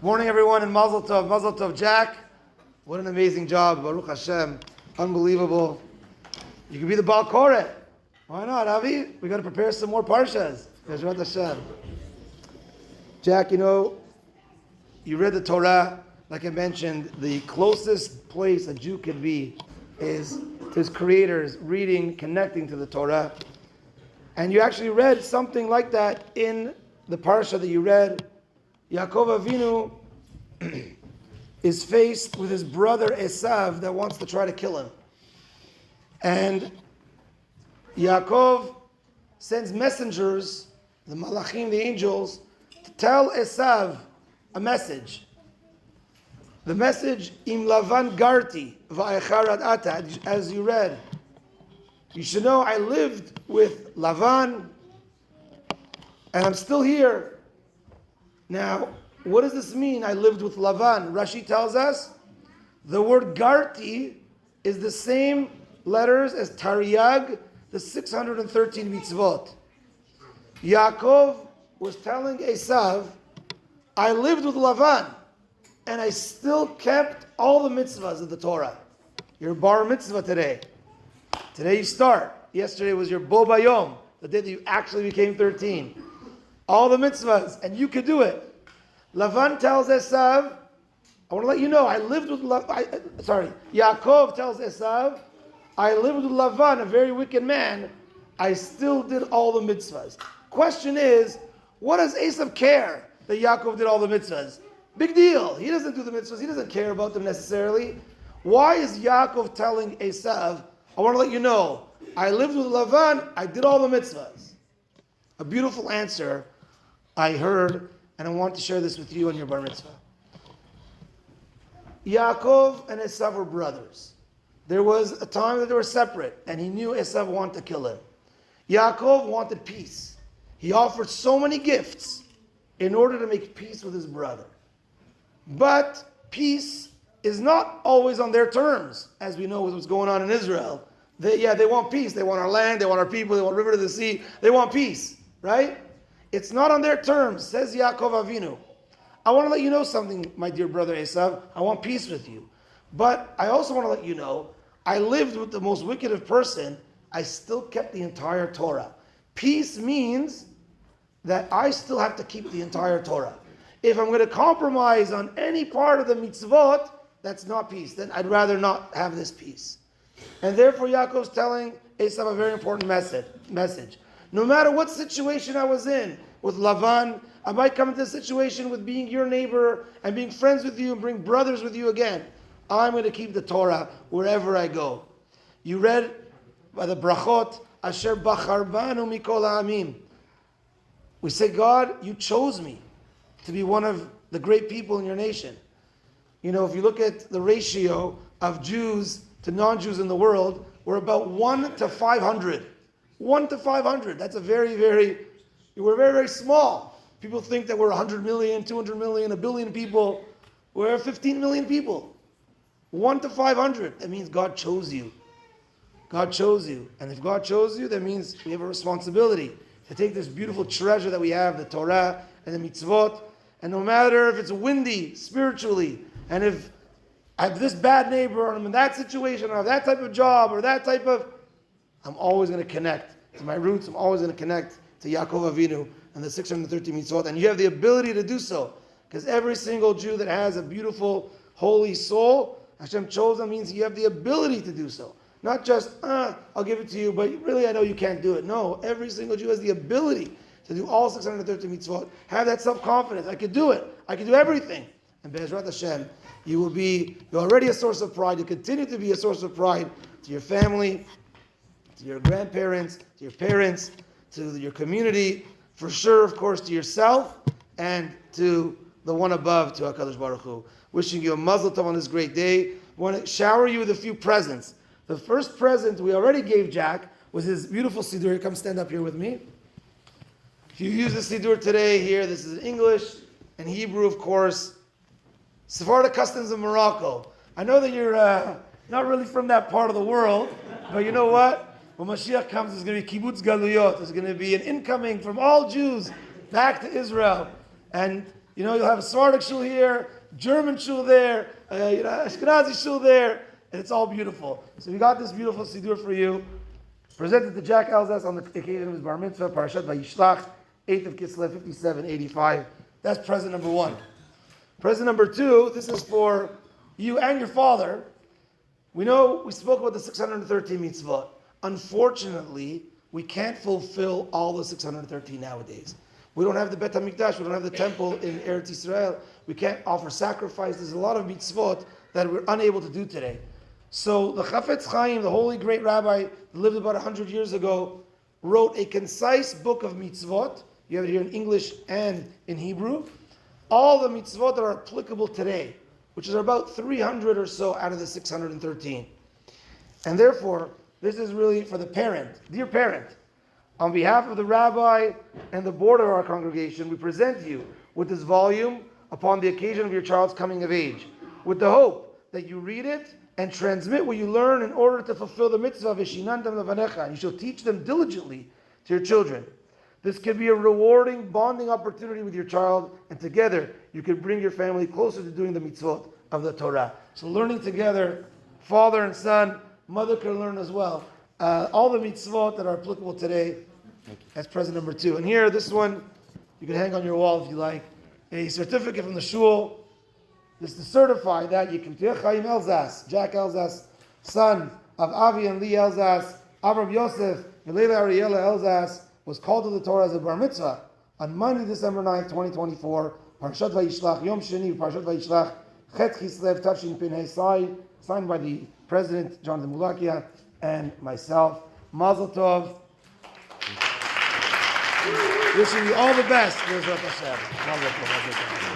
Morning, everyone, and Mazel Tov, Jack. What an amazing job, Baruch Hashem, unbelievable. You could be the Baal Koreh. Why not, Avi? We got to prepare some more parshas. Yeshua Hashem. Jack, you read the Torah. Like I mentioned, the closest place a Jew could be is to his creators, reading, connecting to the Torah. And you actually read something like that in the parsha that you read. Yaakov Avinu is faced with his brother Esav that wants to try to kill him. And Yaakov sends messengers, the malachim, the angels, to tell Esav a message. The message, Im Lavan Garti, Va'echarad Ata, as you read. You should know I lived with Lavan, and I'm still here. Now, what does this mean, I lived with Lavan? Rashi tells us the word Garti is the same letters as Taryag, the 613 mitzvot. Yaakov was telling Esav, I lived with Lavan, and I still kept all the mitzvahs of the Torah. Your Bar Mitzvah today. Today you start. Yesterday was your Bo Bayom, the day that you actually became 13. All the mitzvahs, and you could do it. Lavan tells Esav, I want to let you know, Yaakov tells Esav, I lived with Lavan, a very wicked man. I still did all the mitzvahs. Question is, what does Esav care that Yaakov did all the mitzvahs? Big deal. He doesn't do the mitzvahs. He doesn't care about them necessarily. Why is Yaakov telling Esav, I want to let you know, I lived with Lavan, I did all the mitzvahs? A beautiful answer I heard, and I want to share this with you on your Bar Mitzvah. Yaakov and Esav were brothers. There was a time that they were separate, and he knew Esav wanted to kill him. Yaakov wanted peace. He offered so many gifts in order to make peace with his brother. But peace is not always on their terms, as we know with what's going on in Israel. They want peace. They want our land. They want our people. They want river to the sea. They want peace, right? It's not on their terms, says Yaakov Avinu. I want to let you know something, my dear brother Esav. I want peace with you. But I also want to let you know, I lived with the most wicked of person. I still kept the entire Torah. Peace means that I still have to keep the entire Torah. If I'm going to compromise on any part of the mitzvot, that's not peace. Then I'd rather not have this peace. And therefore Yaakov's telling Esav a very important message. No matter what situation I was in with Lavan, I might come into a situation with being your neighbor and being friends with you and bring brothers with you again. I'm going to keep the Torah wherever I go. You read by the brachot, Asher bacharbanu mikol ha'amim. We say, God, you chose me to be one of the great people in your nation. If you look at the ratio of Jews to non-Jews in the world, we're about 1 to 500. 1 to 500. That's we're very, very small. People think that we're 100 million, 200 million, a billion people. We're 15 million people. 1 to 500. That means God chose you. God chose you. And if God chose you, that means we have a responsibility to take this beautiful treasure that we have, the Torah and the mitzvot, and no matter if it's windy spiritually, and if I have this bad neighbor, or I'm in that situation, or I have that type of job, or that type of, I'm always going to connect to my roots. I'm always going to connect to Yaakov Avinu and the 630 mitzvot. And you have the ability to do so. Because every single Jew that has a beautiful, holy soul, Hashem chose them, means you have the ability to do so. Not just, I'll give it to you, but really I know you can't do it. No, every single Jew has the ability to do all 630 mitzvot. Have that self-confidence. I could do it. I can do everything. And Be'ezrat Hashem, you're already a source of pride. You continue to be a source of pride to your family, to your grandparents, to your parents, to your community, for sure, of course, to yourself, and to the one above, to HaKadosh Baruch Hu. Wishing you a Mazel Tov on this great day. I want to shower you with a few presents. The first present we already gave Jack was his beautiful Siddur. Come stand up here with me. If you use the Siddur today here, this is in English and Hebrew, of course. Sephardic customs of Morocco. I know that you're not really from that part of the world, but you know what? When Mashiach comes, there's going to be kibbutz galuyot. There's going to be an incoming from all Jews back to Israel. And You'll have a Sephardic shul here, German shul there, Ashkenazi shul there, and it's all beautiful. So we got this beautiful siddur for you, presented to Jack Elzas on the occasion of his Bar Mitzvah, Parashat Vayishlach, 8th of Kislev, 5785. That's present number 1. Present number 2, this is for you and your father. We know we spoke about the 613 mitzvot. Unfortunately, we can't fulfill all the 613 nowadays. We don't have the Bet HaMikdash, we don't have the temple in Eretz Yisrael. We can't offer sacrifice. There's a lot of mitzvot that we're unable to do today. So the Chafetz Chaim, the holy great rabbi, who lived about 100 years ago, wrote a concise book of mitzvot. You have it here in English and in Hebrew. All the mitzvot that are applicable today, which is about 300 or so out of the 613. And therefore, this is really for the parent. Dear parent, on behalf of the rabbi and the board of our congregation, we present you with this volume upon the occasion of your child's coming of age, with the hope that you read it and transmit what you learn in order to fulfill the mitzvah of Vishinantam Levanecha, and you shall teach them diligently to your children. This could be a rewarding, bonding opportunity with your child, and together you can bring your family closer to doing the mitzvot of the Torah. So learning together, father and son, mother can learn as well. All the mitzvot that are applicable today. That's present number 2. And here, this one, you can hang on your wall if you like. A certificate from the shul. This is to certify that you can Chaim Elzas, Jack Elzas, son of Avi and Lee Elzas, Avram Yosef, and Leila Ariela Elzas, was called to the Torah as a Bar Mitzvah on Monday, December 9th, 2024. Parashat Vayishlach, Yom Sheni, Parashat Vayishlach, Chet Kislev, Tavshin Pinhei, signed by the President, Jonathan Mulakia, and myself. Mazel Tov. Wishing you all the best. Mazel Tov.